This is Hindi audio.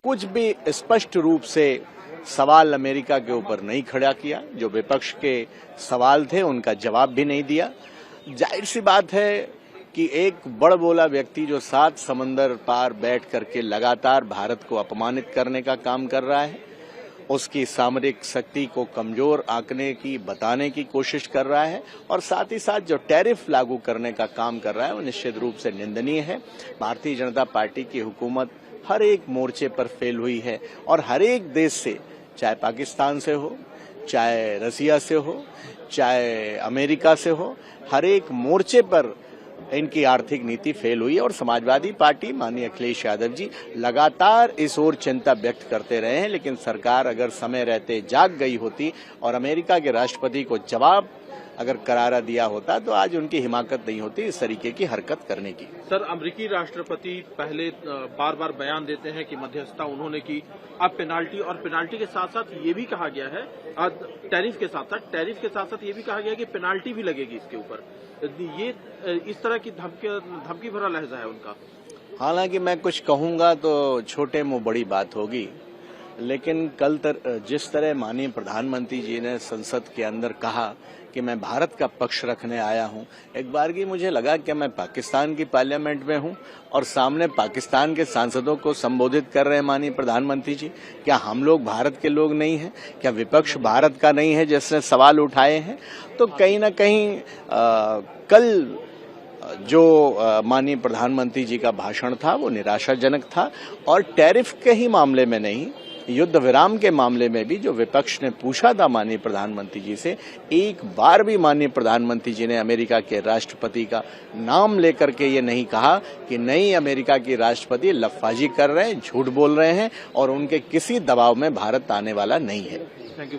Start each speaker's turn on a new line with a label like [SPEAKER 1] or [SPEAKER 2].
[SPEAKER 1] कुछ भी स्पष्ट रूप से सवाल अमेरिका के ऊपर नहीं खड़ा किया। जो विपक्ष के सवाल थे उनका जवाब भी नहीं दिया। जाहिर सी बात है कि एक बड़बोला व्यक्ति जो 7 समंदर पार बैठ करके लगातार भारत को अपमानित करने का काम कर रहा है, उसकी सामरिक शक्ति को कमजोर आंकने की बताने की कोशिश कर रहा है और साथ ही साथ जो टैरिफ लागू करने का काम कर रहा है वो निश्चित रूप से निंदनीय है। भारतीय जनता पार्टी की हुकूमत हर एक मोर्चे पर फेल हुई है और हर एक देश से, चाहे पाकिस्तान से हो, चाहे रसिया से हो, चाहे अमेरिका से हो, हर एक मोर्चे पर इनकी आर्थिक नीति फेल हुई है। और समाजवादी पार्टी माननीय अखिलेश यादव जी लगातार इस ओर चिंता व्यक्त करते रहे हैं, लेकिन सरकार अगर समय रहते जाग गई होती और अमेरिका के राष्ट्रपति को जवाब अगर करारा दिया होता तो आज उनकी हिमाकत नहीं होती इस तरीके की हरकत करने की।
[SPEAKER 2] सर, अमेरिकी राष्ट्रपति पहले बार बार बयान देते हैं कि मध्यस्थता उन्होंने की, अब पेनाल्टी, और पेनाल्टी के साथ साथ ये भी कहा गया है, टैरिफ के साथ साथ ये भी कहा गया है कि पेनाल्टी भी लगेगी इसके ऊपर। ये इस तरह की धमकी भरा लहजा है उनका।
[SPEAKER 1] हालांकि मैं कुछ कहूंगा तो छोटे मुंह बड़ी बात होगी, लेकिन कल जिस तरह माननीय प्रधानमंत्री जी ने संसद के अंदर कहा कि मैं भारत का पक्ष रखने आया हूं, एक बार की मुझे लगा कि मैं पाकिस्तान की पार्लियामेंट में हूं और सामने पाकिस्तान के सांसदों को संबोधित कर रहे हैं माननीय प्रधानमंत्री जी। क्या हम लोग भारत के लोग नहीं हैं? क्या विपक्ष भारत का नहीं है जिसने सवाल उठाए हैं? तो कहीं ना कहीं कल जो माननीय प्रधानमंत्री जी का भाषण था वो निराशाजनक था और टैरिफ के ही मामले में नहीं, युद्ध विराम के मामले में भी जो विपक्ष ने पूछा था माननीय प्रधानमंत्री जी से, एक बार भी माननीय प्रधानमंत्री जी ने अमेरिका के राष्ट्रपति का नाम लेकर के ये नहीं कहा कि नहीं, अमेरिका के राष्ट्रपति लफाजी कर रहे हैं, झूठ बोल रहे हैं और उनके किसी दबाव में भारत आने वाला नहीं है।
[SPEAKER 2] Thank you.